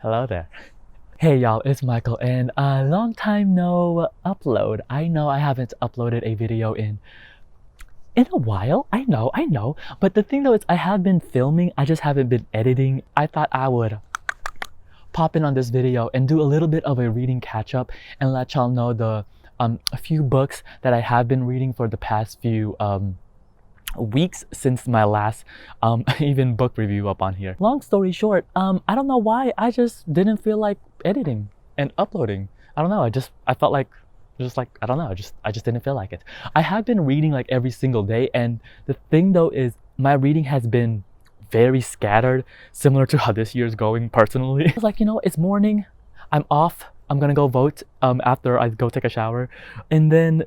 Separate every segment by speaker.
Speaker 1: Hello there. Hey y'all, it's Michael and a long time no upload. I know I haven't uploaded a video in a while. I know. But the thing though is I have been filming, I just haven't been editing. I thought I would pop in on this video and do a little bit of a reading catch up and let y'all know the a few books that I have been reading for the past few weeks since my last even book review up on here. Long story short, I don't know why I just didn't feel like editing and uploading. I don't know, I felt like I don't know, I just didn't feel like it. I have been reading like every single day, and the thing though is my reading has been very scattered, similar to how this year's going personally. It's like, it's morning, I'm off, I'm gonna go vote after I go take a shower, and then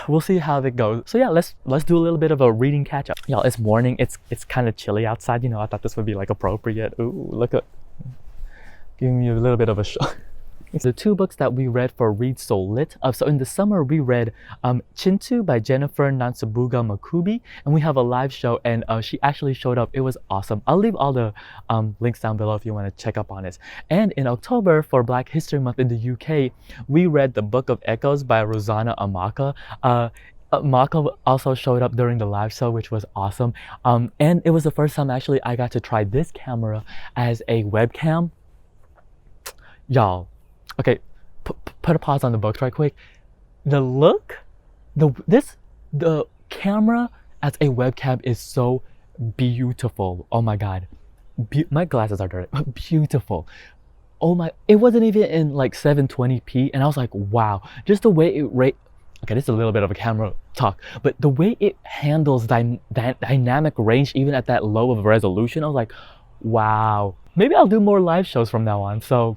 Speaker 1: we'll see how it goes. So yeah, let's do a little bit of a reading catch up. Y'all, it's morning, it's kind of chilly outside, I thought this would be like appropriate. Ooh, look at, giving me a little bit of a shock. The two books that we read for Read So Lit. So in the summer we read Chintu by Jennifer Nansabuga Makubi, and we have a live show, and she actually showed up. It was awesome. I'll leave all the links down below if you want to check up on it. And in October, for Black History Month in the UK, we read The Book of Echoes by Rosanna Amaka. Maka also showed up during the live show, which was awesome. And it was the first time actually I got to try this camera as a webcam. Y'all, okay, put a pause on the books right quick. The look, the camera as a webcam is so beautiful. Oh my god, my glasses are dirty. Beautiful. Oh my, it wasn't even in like 720p, and I was like, wow, just the way it okay, this is a little bit of a camera talk, but the way it handles dynamic range even at that low of a resolution, I was like, wow. Maybe I'll do more live shows from now on. So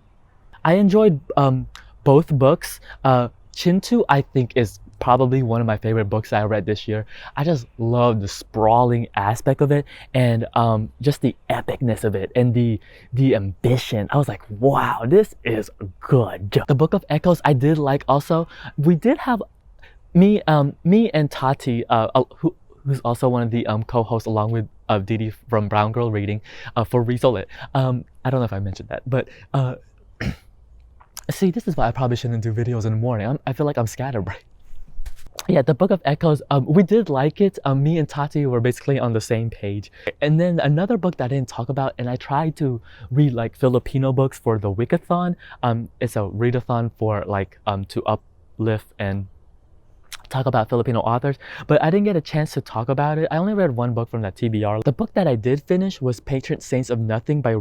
Speaker 1: I enjoyed both books. Chintu, I think, is probably one of my favorite books I read this year. I just love the sprawling aspect of it, and just the epicness of it, and the ambition. I was like, wow, this is good. The Book of Echoes I did like also. We did have me and Tati, who's also one of the co-hosts along with Didi from Brown Girl Reading, for Read So Lit. I don't know if I mentioned that, but see, this is why I probably shouldn't do videos in the morning. I feel like I'm scatterbrained. Yeah, the Book of Echoes, we did like it. Me and Tati were basically on the same page. And then another book that I didn't talk about, and I tried to read like Filipino books for the Wikathon. It's a readathon for like to uplift and talk about Filipino authors, but I didn't get a chance to talk about it. I only read one book from that TBR. The book that I did finish was Patron Saints of Nothing by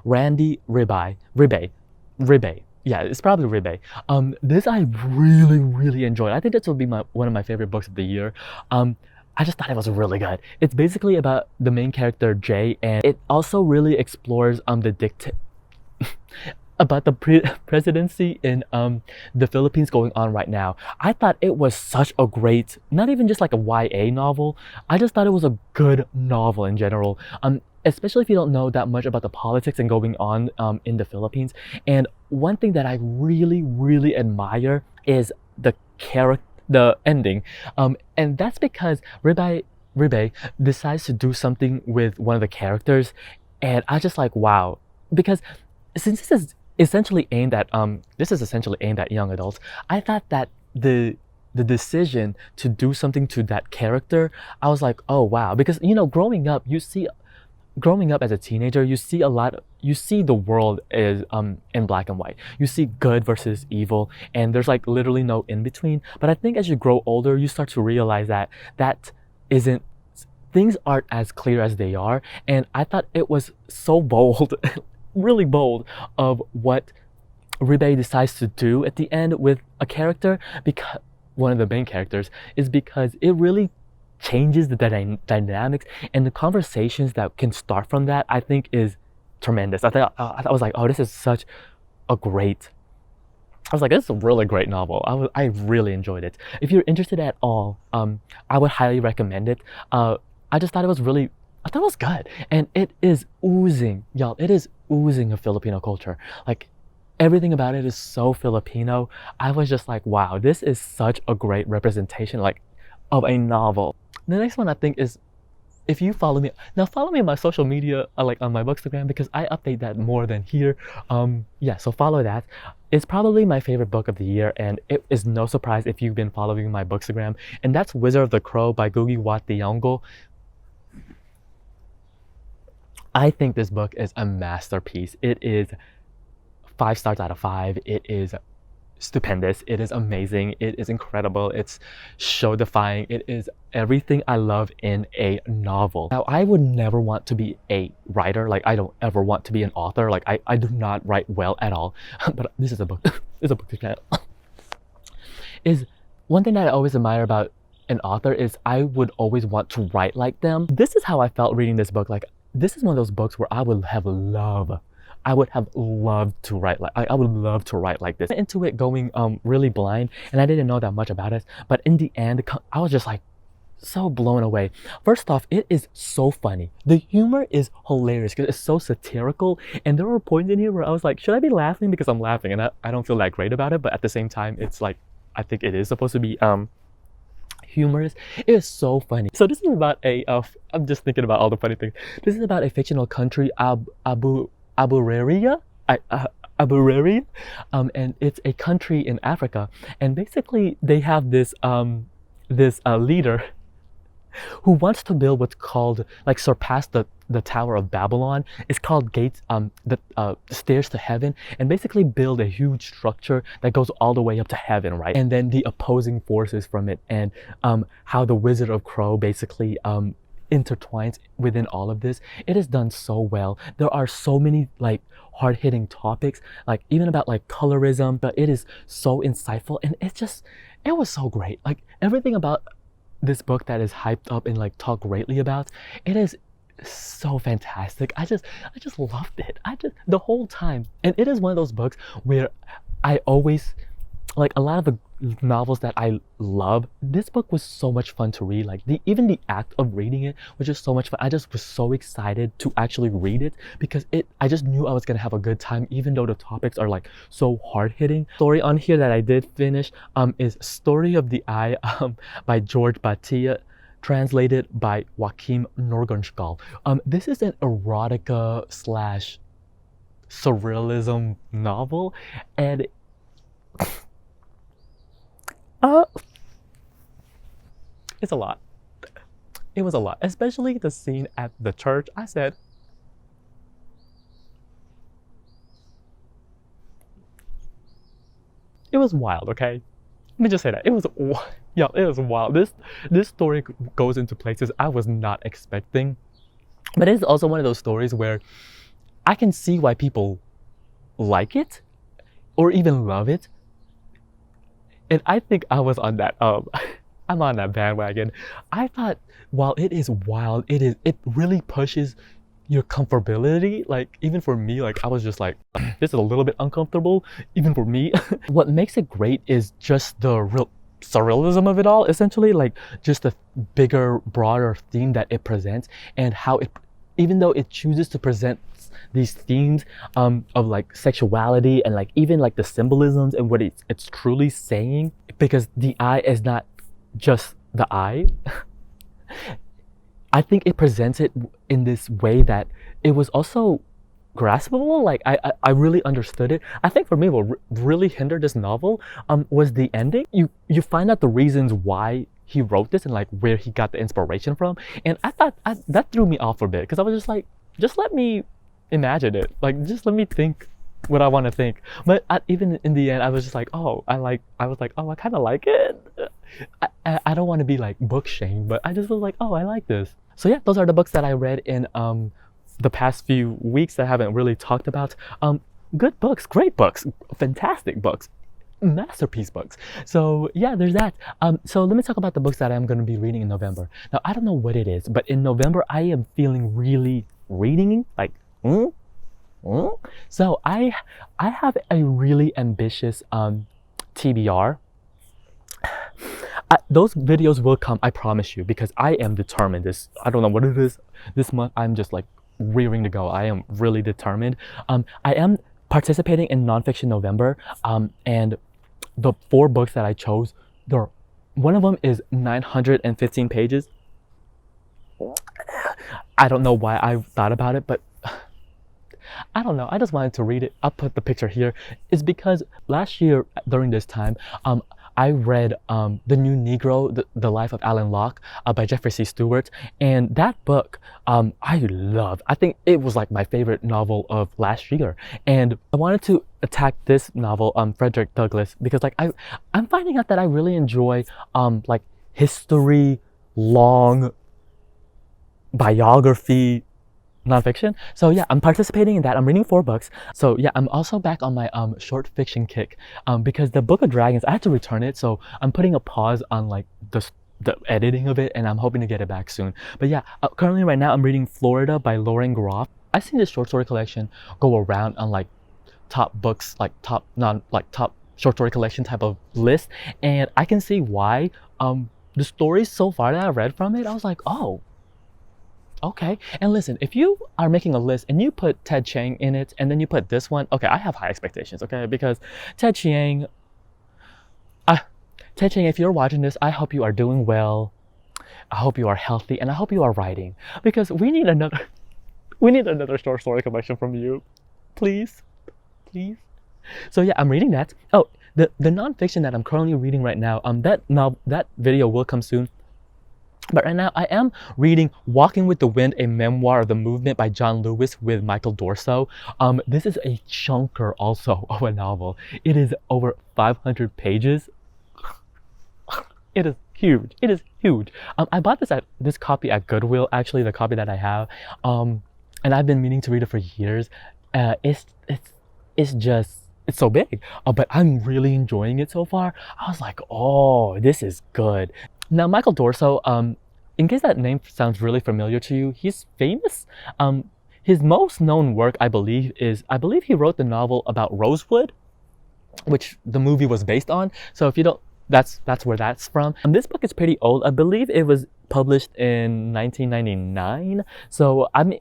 Speaker 1: Randy Ribe. Yeah, it's probably Ribe. This I really enjoyed. I think this will be one of my favorite books of the year. I just thought it was really good. It's basically about the main character Jay, and it also really explores about the presidency in the Philippines going on right now. I thought it was such a great, not even just like a YA novel, I just thought it was a good novel in general. Especially if you don't know that much about the politics and going on in the Philippines. And one thing that I really admire is the ending. And that's because Ribe decides to do something with one of the characters, and I just like, wow. Because since this is essentially aimed at young adults, I thought that the decision to do something to that character, I was like, oh wow. Because growing up as a teenager, you see the world is in black and white. You see good versus evil, and there's like literally no in between. But I think as you grow older, you start to realize that things aren't as clear as they are. And I thought it was so bold, really bold, of what Ribe decides to do at the end with a character, because one of the main characters, is because it really changes the dynamics and the conversations that can start from that. I think is tremendous. I was like, oh, this is such a great, I was like, this is a really great novel. I really enjoyed it. If you're interested at all, I would highly recommend it. I just thought it was really, I thought it was good, and it is oozing, y'all. It is oozing of Filipino culture. Like, everything about it is so Filipino. I was just like, wow, this is such a great representation, like, of a novel. The next one I think is if you follow me now, follow me on my social media, like on my Bookstagram, because I update that more than here. Yeah, so follow that. It's probably my favorite book of the year, and it is no surprise if you've been following my Bookstagram, and that's Wizard of the Crow by Gugi Wat Thiong'o. I think this book is a masterpiece. It is 5 stars out of 5. It is stupendous. It is amazing. It is incredible. It's show defying. It is everything I love in a novel. Now, I would never want to be a writer. Like, I don't ever want to be an author. Like, I do not write well at all. But this is a book. It's a book channel. Is one thing that I always admire about an author is I would always want to write like them. This is how I felt reading this book. Like, this is one of those books where I would have loved to write like I would love to write like this. I went into it going really blind, and I didn't know that much about it, but in the end I was just like so blown away. First off, it is so funny. The humor is hilarious because it's so satirical, and there were points in here where I was like, should I be laughing because I'm laughing, and I don't feel that great about it, but at the same time it's like I think it is supposed to be humorous. It is so funny. So this is about a I'm just thinking about all the funny things. This is about a fictional country, Abureria, and it's a country in Africa, and basically they have this leader who wants to build what's called, like, surpass the Tower of Babylon. It's called gates, the stairs to heaven, and basically build a huge structure that goes all the way up to heaven, right? And then the opposing forces from it, and how the Wizard of Crow basically intertwines within all of this. It is done so well. There are so many like hard-hitting topics, like even about like colorism, but it is so insightful, and it was so great. Like everything about this book that is hyped up and like talked greatly about, it is so fantastic. I just loved it. The whole time. And it is one of those books where I always, like a lot of the novels that I love, this book was so much fun to read. Like even the act of reading it was just so much fun. I just was so excited to actually read it because I just knew I was gonna have a good time, even though the topics are like so hard-hitting. Story on here that I did finish is Story of the Eye by George Batia, translated by Joachim Norgenskal. This is an erotica slash surrealism novel, and it's a lot. It was a lot, especially the scene at the church. I said, it was wild, okay? Let me just say that. It was wild. This story goes into places I was not expecting. But it is also one of those stories where I can see why people like it or even love it. And I think I was on that I'm on that bandwagon. I thought while it is wild, it really pushes your comfortability. Like even for me, like I was just like, this is a little bit uncomfortable, even for me. What makes it great is just the real surrealism of it all, essentially, like just the bigger, broader theme that it presents, and how it, even though it chooses to present these themes of like sexuality and like even like the symbolisms and what it's truly saying, because the eye is not just the eye. I think it presents it in this way that it was also graspable. Like I really understood it. I think for me what really hindered this novel was the ending. You find out the reasons why he wrote this and like where he got the inspiration from, and I thought that threw me off for a bit, because I was just like, just let me imagine it, like just let me think what I want to think. But even in the end, I was just like, oh, I kind of like it. I don't want to be like book shamed, but I just was like, oh, I like this. So yeah, those are the books that I read in the past few weeks that I haven't really talked about. Good books, great books, fantastic books, masterpiece books. So yeah, there's that. So let me talk about the books that I'm going to be reading in November. Now, I don't know what it is, but in November I am feeling really reading like so I have a really ambitious TBR. Those videos will come, I promise you, because I am determined. I don't know what it is this month. I'm just like rearing to go. I am really determined. I am participating in Nonfiction November, and the 4 books that I chose, one of them is 915 pages. I don't know why I thought about it, but I don't know. I just wanted to read it. I'll put the picture here. It's because last year during this time, I read The New Negro, the Life of Alan Locke by Jeffrey C. Stewart. And that book, I loved. I think it was like my favorite novel of last year. And I wanted to attack this novel, Frederick Douglass, because like I'm finding out that I really enjoy like history, long biography nonfiction. So yeah, I'm participating in that. I'm reading 4 books. So yeah, I'm also back on my short fiction kick because the Book of Dragons, I had to return it, so I'm putting a pause on like the editing of it, and I'm hoping to get it back soon. But yeah, currently right now I'm reading Florida by Lauren Groff. I've seen this short story collection go around on like top books, like top short story collection type of list, and I can see why. The stories so far that I read from it, I was like, oh, okay. And listen, if you are making a list and you put Ted Chiang in it and then you put this one, okay, I have high expectations, okay? Because Ted Chiang, if you're watching this, I hope you are doing well. I hope you are healthy, and I hope you are writing, because we need another short story collection from you. Please, please. So yeah, I'm reading that. Oh, the nonfiction that I'm currently reading right now, that video will come soon. But right now, I am reading Walking with the Wind, a memoir of the movement by John Lewis with Michael Dorso. This is a chunker also of a novel. It is over 500 pages. It is huge. It is huge. I bought this copy at Goodwill, actually, the copy that I have. And I've been meaning to read it for years. It's so big, but I'm really enjoying it so far. I was like, oh, this is good. Now, Michael Dorso, in case that name sounds really familiar to you, he's famous. His most known work, I believe he wrote the novel about Rosewood, which the movie was based on. So if you don't, that's where that's from. And this book is pretty old. I believe it was published in 1999. So I'm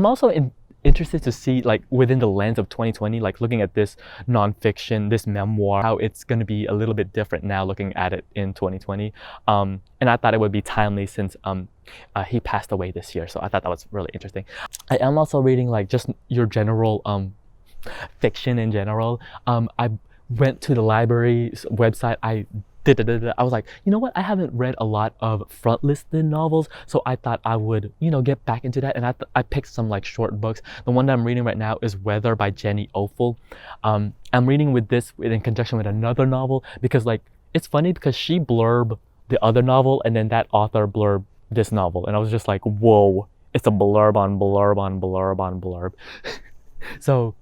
Speaker 1: also interested to see, like, within the lens of 2020, like looking at this nonfiction, this memoir, how it's going to be a little bit different now looking at it in 2020. And I thought it would be timely since he passed away this year. So I thought that was really interesting. I am also reading like just your general fiction in general. I went to the library's website. I was like, you know what? I haven't read a lot of front-listed novels, so I thought I would, get back into that. And I picked some like short books. The one that I'm reading right now is Weather by Jenny Ofel. I'm reading this in conjunction with another novel because, like, it's funny because she blurbed the other novel and then that author blurbed this novel, and I was just like, whoa! It's a blurb on blurb on blurb on blurb. So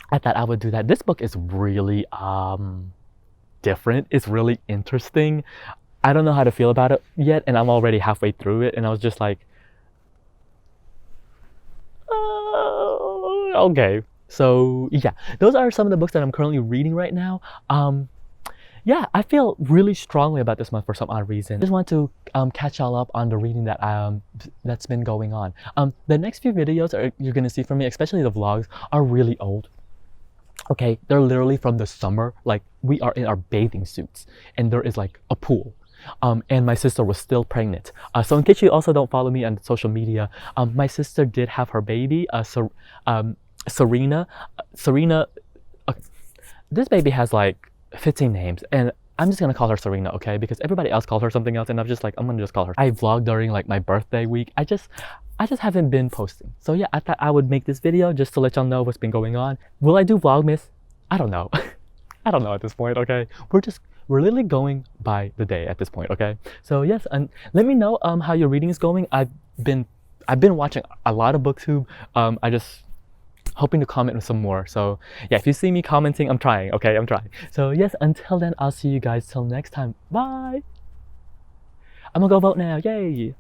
Speaker 1: I thought I would do that. This book is really different. It's really interesting. I don't know how to feel about it yet, and I'm already halfway through it, and I was just like, okay. So yeah, those are some of the books that I'm currently reading right now. Yeah, I feel really strongly about this month for some odd reason. I just want to catch y'all up on the reading that that's been going on. The next few videos you're gonna see from me, especially the vlogs, are really old. Okay, they're literally from the summer. Like, we are in our bathing suits and there is like a pool. And my sister was still pregnant. So in case you also don't follow me on social media, my sister did have her baby, Serena. This baby has like 15 names, and I'm just gonna call her Serena, okay? Because everybody else calls her something else, and I'm just like, I'm gonna just call her. I vlogged during like my birthday week. I just haven't been posting. So yeah, I thought I would make this video just to let y'all know what's been going on. Will I do Vlogmas? I don't know. I don't know at this point, okay? We're literally going by the day at this point, okay? So yes, and let me know how your reading is going. I've been watching a lot of BookTube. I just hoping to comment with some more. So yeah, if you see me commenting, I'm trying, okay? I'm trying. So yes, until then, I'll see you guys till next time. Bye! I'm gonna go vote now, yay!